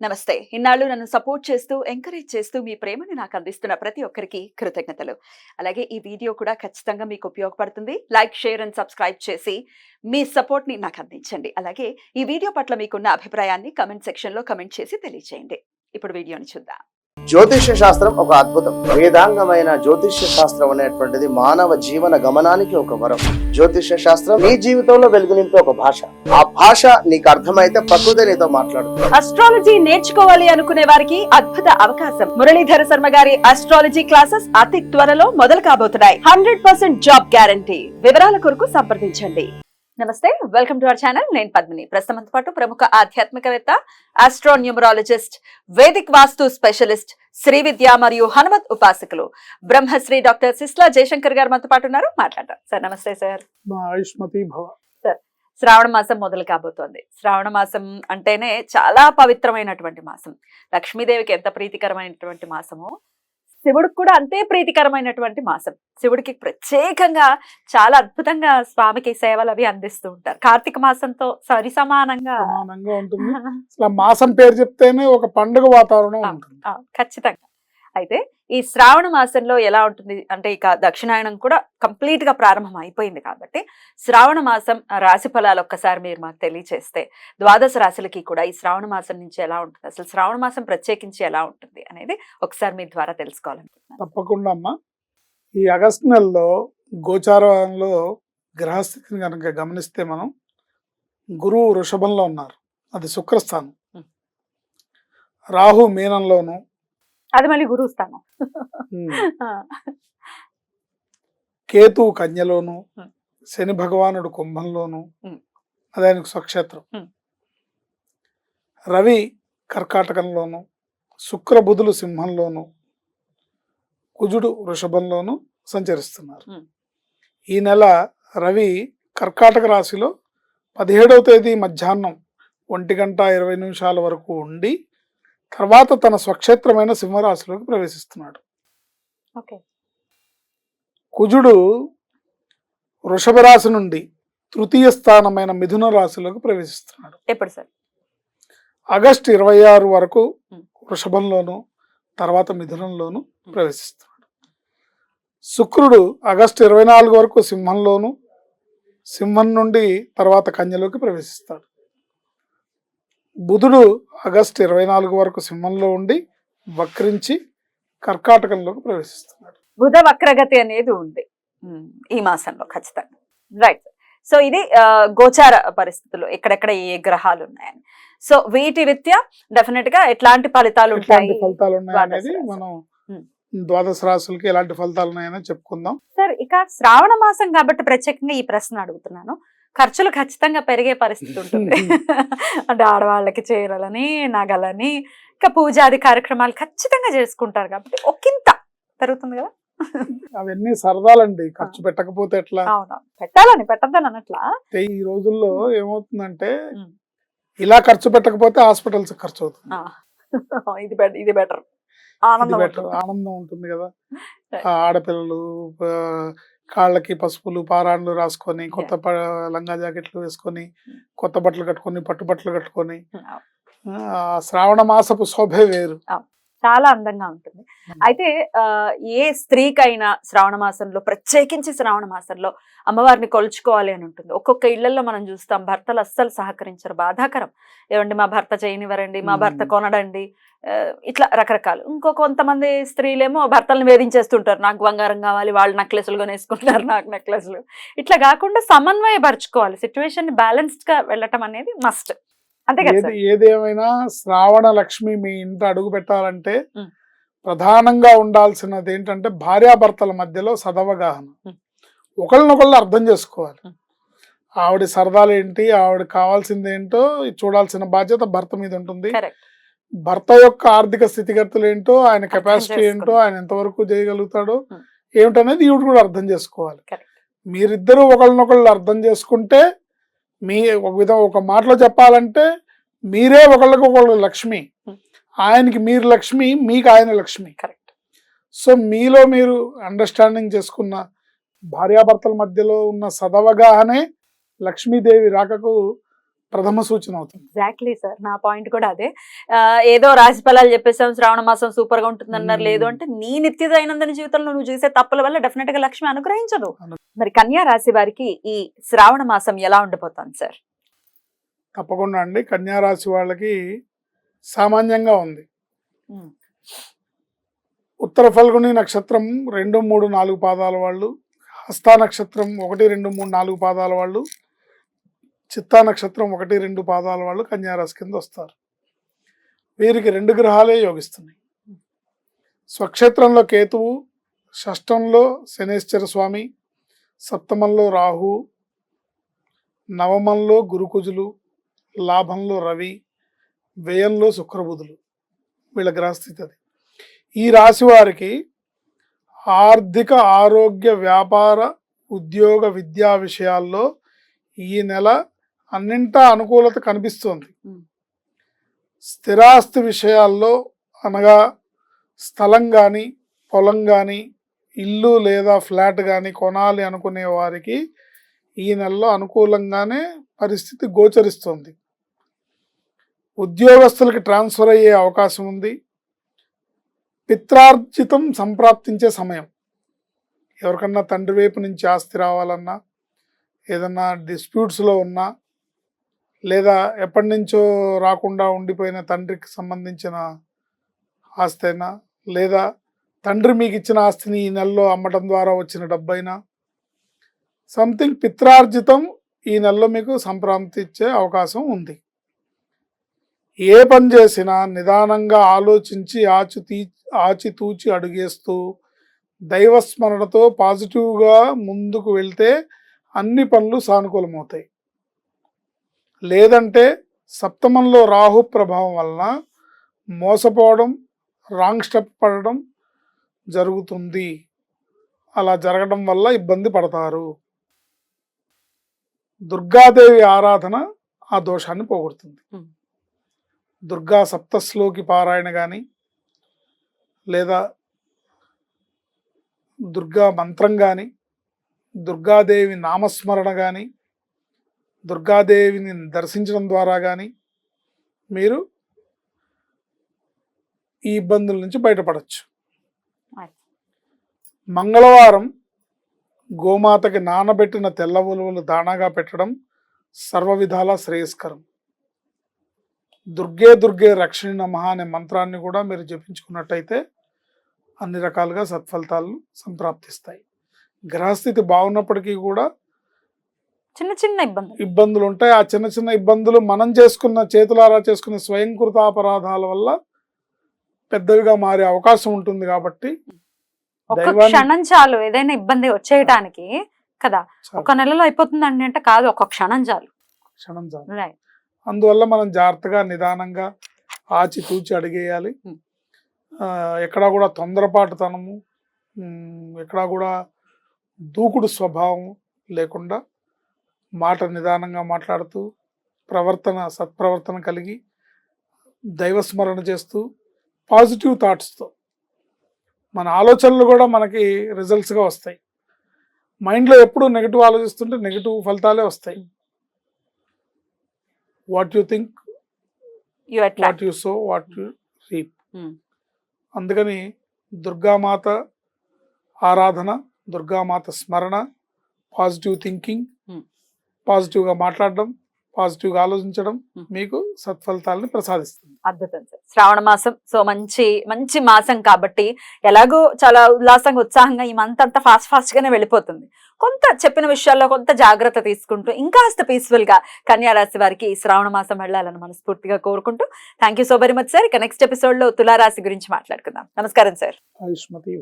నమస్తే. ఇన్నాళ్ళు నన్ను సపోర్ట్ చేస్తూ, ఎంకరేజ్ చేస్తూ మీ ప్రేమని నాకు అందిస్తున్న ప్రతి ఒక్కరికి కృతజ్ఞతలు. అలాగే ఈ వీడియో కూడా ఖచ్చితంగా మీకు ఉపయోగపడుతుంది. లైక్, షేర్ అండ్ సబ్స్క్రైబ్ చేసి మీ సపోర్ట్‌ని నాకు అందించండి. అలాగే ఈ వీడియో పట్ల మీకున్న అభిప్రాయాన్ని కామెంట్ సెక్షన్‌లో కామెంట్ చేసి తెలియజేయండి. ఇప్పుడు వీడియోని చూద్దాం. జ్యోతిష్య శాస్త్రం ఒక అద్భుతం. వేదాంగమైన జ్యోతిష్య శాస్త్రం అనేటువంటిది మానవ జీవన గమనానికి ఒక వరం. జ్యోతిష్య శాస్త్రం నీ జీవితంలో వెలుగునింపే ఒక భాష. ఆ భాష నీకు అర్థమైతే ప్రకృతి నీతో మాట్లాడుతుంది. అస్ట్రాలజీ నేర్చుకోవాలి అనుకునే వారికి అద్భుత అవకాశం. మురళీధర శర్మ గారి అస్ట్రాలజీ క్లాసెస్ అతి త్వరలో మొదలు కాబోతున్నాయి. 100% జాబ్ గ్యారంటీ. వివరాల కొరకు సంప్రదించండి. నమస్తే, వెల్కమ్ టు అవర్ ఛానల్. నేను పద్మిని. ప్రస్తుతంతో పాటు ప్రముఖ ఆధ్యాత్మికవేత్త, ఆస్ట్రోన్యూమరాలజిస్ట్, వేదిక్ వాస్తు స్పెషలిస్ట్, శ్రీ విద్య మరియు హనుమత్ ఉపాసకులు బ్రహ్మశ్రీ డాక్టర్ సిస్లా జయశంకర్ గారు మనతో పాటు ఉన్నారు. మాట్లాడతారు. సార్ నమస్తే సార్. సార్, శ్రావణ మాసం మొదలు కాబోతోంది. శ్రావణ మాసం అంటేనే చాలా పవిత్రమైనటువంటి మాసం. లక్ష్మీదేవికి ఎంత ప్రీతికరమైనటువంటి మాసమో శివుడికి కూడా అంతే ప్రీతికరమైనటువంటి మాసం. శివుడికి ప్రత్యేకంగా చాలా అద్భుతంగా స్వామికి సేవలు అవి అందిస్తూ ఉంటారు. కార్తీక మాసంతో సమానంగా ఉంటుంది. అసలు మాసం పేరు చెప్తేనే ఒక పండుగ వాతావరణం ఉంటుంది. ఖచ్చితంగా. అయితే ఈ శ్రావణ మాసంలో ఎలా ఉంటుంది అంటే, ఇక దక్షిణాయనం కూడా కంప్లీట్ గా ప్రారంభం అయిపోయింది కాబట్టి శ్రావణ మాసం రాశి ఫలాలు ఒక్కసారి మీరు మాకు తెలియచేస్తే, ద్వాదశ రాశులకి కూడా ఈ శ్రావణ మాసం నుంచి ఎలా ఉంటుంది, అసలు శ్రావణ మాసం ప్రత్యేకించి ఎలా ఉంటుంది అనేది ఒకసారి మీ ద్వారా తెలుసుకోవాలనుకుంటున్నాను. తప్పకుండా అమ్మా. ఈ ఆగస్టు నెలలో గోచారంలో గ్రహస్థితిని కనుక గమనిస్తే మనం గురువు వృషభంలో ఉన్నారు, అది శుక్రస్థానం. రాహు మీనంలోను, అది మళ్ళీ గురువు స్థానం. కేతు కన్యలోను, శని భగవానుడు కుంభంలోను, అది ఆయనకు స్వక్షేత్రం. రవి కర్కాటకంలోను, శుక్ర బుధులు సింహంలోను, కుజుడు వృషభంలోను సంచరిస్తున్నారు. ఈ నెల రవి కర్కాటక రాశిలో 17వ తేదీ మధ్యాహ్నం 1:20 వరకు ఉండి తర్వాత తన స్వక్షేత్రమైన సింహరాశిలోకి ప్రవేశిస్తున్నాడు. కుజుడు వృషభ రాశి నుండి తృతీయ స్థానమైన మిథున రాశిలోకి ప్రవేశిస్తున్నాడు. ఎప్పుడు సార్? ఆగస్టు 26 వరకు వృషభంలోను, తర్వాత మిథునంలోను ప్రవేశిస్తున్నాడు. శుక్రుడు ఆగస్టు 24 వరకు సింహంలోను, సింహం నుండి తర్వాత కన్యలోకి ప్రవేశిస్తాడు. బుధుడు ఆగస్టు 24 వరకు సింహంలో ఉండి వక్రించి కర్కాటకంలోకి ప్రవేశిస్తున్నాడు. బుధ వక్రగతి అనేది ఉంది ఈ మాసంలో ఖచ్చితంగా. రైట్. సో ఇది గోచార పరిస్థితులు, ఎక్కడెక్కడ ఏ గ్రహాలు ఉన్నాయని. సో వీటి రీత్యా డెఫినెట్ గా ఎట్లాంటి ఫలితాలు ఉన్నాయనేది మనం ద్వాదశ రాశులకి ఎలాంటి ఫలితాలు ఉన్నాయని చెప్పుకుందాం. సార్, ఇక శ్రావణ మాసం కాబట్టి ప్రత్యేకంగా ఈ ప్రశ్న అడుగుతున్నాను. ఖర్చులు ఖచ్చితంగా పెరిగే పరిస్థితి ఉంటుంది. అంటే ఆడవాళ్ళకి చీరలని, నగలని, ఇంకా పూజాది కార్యక్రమాలు ఖచ్చితంగా చేసుకుంటారు కాబట్టి ఒకంత పెరుగుతుంది కదా. అవన్నీ సరదాలండి, ఖర్చు పెట్టకపోతే ఎట్లా? పెట్టాలని, పెట్టద్దని అన్నట్లా. ఈ రోజుల్లో ఏమవుతుందంటే ఇలా ఖర్చు పెట్టకపోతే హాస్పిటల్స్ ఖర్చు అవుతుంది. ఇది బెటర్, ఆనందం ఉంటుంది కదా. ఆడపిల్లలు కాళ్ళకి పసుపులు పారాణులు రాసుకొని, కొత్త లంగా జాకెట్లు వేసుకొని, కొత్త బట్టలు కట్టుకొని, పట్టు బట్టలు కట్టుకొని, శ్రావణ మాసపు శోభే వేరు, చాలా అందంగా ఉంటుంది. అయితే ఏ స్త్రీకైనా శ్రావణ మాసంలో, ప్రత్యేకించి శ్రావణ మాసంలో అమ్మవారిని కొలుచుకోవాలి అని ఉంటుంది. ఒక్కొక్క ఇళ్లలో మనం చూస్తాం, భర్తలు అస్సలు సహకరించరు, బాధాకరం. ఏమండి మా భర్త చేయనివ్వరండి, మా భర్త కొనడండి, ఇట్లా రకరకాలు. కొంతమంది స్త్రీలేమో భర్తలను వేధించేస్తుంటారు, నాకు బంగారం కావాలి, వాళ్ళు నెక్లెస్లు కొనేసుకుంటారు, నాకు నెక్లెస్లు. ఇట్లా కాకుండా సమన్వయపరచుకోవాలి, సిచ్యువేషన్ బ్యాలెన్స్డ్ గా వెళ్ళటం అనేది మస్ట్. అంతే కదా. ఏదేమైనా శ్రావణ లక్ష్మి మీ ఇంట అడుగు పెట్టాలంటే ప్రధానంగా ఉండాల్సినది ఏంటంటే భార్యాభర్తల మధ్యలో సదవగాహన, ఒకళ్ళనొకళ్ళు అర్థం చేసుకోవాలి. ఆవిడ సరదాలు ఏంటి, ఆవిడ కావాల్సింది ఏంటో చూడాల్సిన బాధ్యత భర్త మీద ఉంటుంది. భర్త యొక్క ఆర్థిక స్థితిగతులు ఏంటో, ఆయన కెపాసిటీ ఏంటో, ఆయన ఎంతవరకు చేయగలుగుతాడో ఏమిటనేది ఈవిడ కూడా అర్థం చేసుకోవాలి. మీరిద్దరూ ఒకళ్ళనొకళ్ళు అర్థం చేసుకుంటే, మీ ఒక మాటలో చెప్పాలంటే మీరే ఒకళ్ళకి ఒకళ్ళు లక్ష్మి, ఆయనకి మీరు లక్ష్మి, మీకు ఆయన లక్ష్మి. కరెక్ట్. సో మీలో మీరు అండర్స్టాండింగ్ చేసుకున్న భార్యాభర్తల మధ్యలో ఉన్న సదవగానే లక్ష్మీదేవి రాకకు ప్రథమ సూచన అవుతుంది. ఎగ్జాక్ట్లీ సార్, నా పాయింట్ కూడా అదే. ఏదో రాశి ఫలాలు చెప్పేసాం, శ్రావణ మాసం సూపర్ గా ఉంటుంది అన్నారు. లేదు అంటే నీ నిత్య దైనందిన జీవితంలో నువ్వు చేసే తప్పుల వల్ల డెఫినెట్ గా లక్ష్మి అనుగ్రహించదు. మరి కన్యా రాశి వారికి ఈ శ్రావణ మాసం ఎలా ఉండబోతోంది సార్? తప్పకుండా అండి, కన్యా రాశి వాళ్ళకి సామాన్యంగా ఉంది. ఉత్తర ఫల్గుని నక్షత్రం 2, 3, 4 పాదాల వాళ్ళు, హస్తా నక్షత్రం 1, 2, 3, 4 పాదాల వాళ్ళు, చిత్తా నక్షత్రం 1, 2 పాదాల వాళ్ళు కన్యారాశి కింద వస్తారు. వీరికి 2 గ్రహాలే యోగిస్తున్నాయి. స్వక్షేత్రంలో కేతువు, షష్టంలో శనేశ్వర స్వామి, సప్తమంలో రాహు, నవమంలో గురుకుజులు, లాభంలో రవి, వ్యయంలో శుక్రబుధులు. వీళ్ళ గ్రహస్థితి అది. ఈ రాశి వారికి ఆర్థిక, ఆరోగ్య, వ్యాపార, ఉద్యోగ, విద్యా విషయాల్లో ఈ నెల అన్నింటా అనుకూలత కనిపిస్తుంది. స్థిరాస్తి విషయాల్లో అనగా స్థలం కానీ, పొలం కానీ, ఇల్లు లేదా ఫ్లాట్ కానీ కొనాలి అనుకునే వారికి ఈ నెలలో అనుకూలంగానే పరిస్థితి గోచరిస్తుంది. ఉద్యోగస్తులకి ట్రాన్స్ఫర్ అయ్యే అవకాశం ఉంది. పిత్రార్జితం సంప్రాప్తించే సమయం. ఎవరికన్నా తండ్రి వైపు నుంచి ఆస్తి రావాలన్నా, ఏదన్నా డిస్ప్యూట్స్లో ఉన్నా, లేదా ఎప్పటి నుంచో రాకుండా ఉండిపోయిన తండ్రికి సంబంధించిన ఆస్తి అయినా, లేదా తండ్రి మీకు ఇచ్చిన ఆస్తిని ఈ నెలలో అమ్మటం ద్వారా వచ్చిన డబ్బైనా, సంథింగ్ పిత్రార్జితం ఈ నెలలో మీకు సంప్రాప్తించే అవకాశం ఉంది. ఏ పని చేసినా నిదానంగా ఆలోచించి ఆచితూచి అడుగేస్తూ దైవస్మరణతో పాజిటివ్గా ముందుకు వెళ్తే అన్ని పనులు సానుకూలమవుతాయి. లేదంటే సప్తమంలో రాహు ప్రభావం వలన మోసపోవడం, రాంగ్ స్టెప్ పడడం జరుగుతుంది. అలా జరగడం వల్ల ఇబ్బంది పడతారు. దుర్గాదేవి ఆరాధన ఆ దోషాన్ని పోగొడుతుంది. దుర్గా సప్తశ్లోకి పారాయణ కానీ, లేదా దుర్గా మంత్రం కానీ, దుర్గాదేవి నామస్మరణ కానీ, దుర్గాదేవిని దర్శించడం ద్వారా కానీ మీరు ఈ ఇబ్బందుల నుంచి బయటపడవచ్చు. మంగళవారం గోమాతకి నానబెట్టిన తెల్ల ఉలువలు దానాగా పెట్టడం సర్వ విధాల శ్రేయస్కరం. దుర్గే రక్షణి నమః అనే మంత్రాన్ని కూడా మీరు జపించుకున్నట్టయితే అన్ని రకాలుగా సత్ఫలితాలు సంప్రాప్తిస్తాయి. గ్రహస్థితి బాగున్నప్పటికీ కూడా చిన్న చిన్న ఇబ్బందులు ఉంటాయి. ఆ చిన్న చిన్న ఇబ్బందులు మనం చేసుకున్న, చేతులారా చేసుకున్న స్వయంకృత అపరాధాల వల్ల పెద్దవిగా మారే అవకాశం ఉంటుంది. కాబట్టి ఒక క్షణం చాలు ఏదైనా ఇబ్బంది వచ్చేయడానికి కదా. ఒక నెలలో అయిపోతుందండి అంటే కాదు, ఒక క్షణం చాలు. అందువల్ల మనం జాగ్రత్తగా, నిదానంగా, ఆచితూచి అడిగేయాలి. ఎక్కడా కూడా తొందరపాటుతనము, ఎక్కడా కూడా దూకుడు స్వభావం లేకుండా మాట నిదానంగా మాట్లాడుతూ, సత్ప్రవర్తన కలిగి, దైవస్మరణ చేస్తూ, పాజిటివ్ థాట్స్తో మన ఆలోచనలు కూడా మనకి రిజల్ట్స్గా వస్తాయి. మైండ్లో ఎప్పుడు నెగిటివ్ ఆలోచిస్తుంటే నెగిటివ్ ఫలితాలే వస్తాయి. What you think, what you so, what you reap. అందుకని దుర్గామాత ఆరాధన, దుర్గామాత స్మరణ, పాజిటివ్ థింకింగ్, పాజిటివ్గా మాట్లాడడం, పాజిటివ్గా ఆలోచించడం మీకు సత్ఫలితాలను ప్రసాదిస్తుంది. అద్భుతం సార్. శ్రావణ మాసం, సో మంచి మాసం కాబట్టి ఎలాగో చాలా ఉల్లాసంగా, ఉత్సాహంగా ఈ మంత్ అంతా ఫాస్ట్ గానే వెళ్ళిపోతుంది. కొంత చెప్పిన విషయాల్లో కొంత జాగ్రత్త తీసుకుంటూ ఇంకాస్త పీస్ఫుల్ గా కన్యా రాశి వారికి శ్రావణ మాసం వెళ్ళాలని మనస్ఫూర్తిగా కోరుకుంటూ thank you so very much sir. ఇక నెక్స్ట్ ఎపిసోడ్ లో తులారాశి గురించి మాట్లాడుకుందాం. నమస్కారం సార్. ఆయుష్మతి.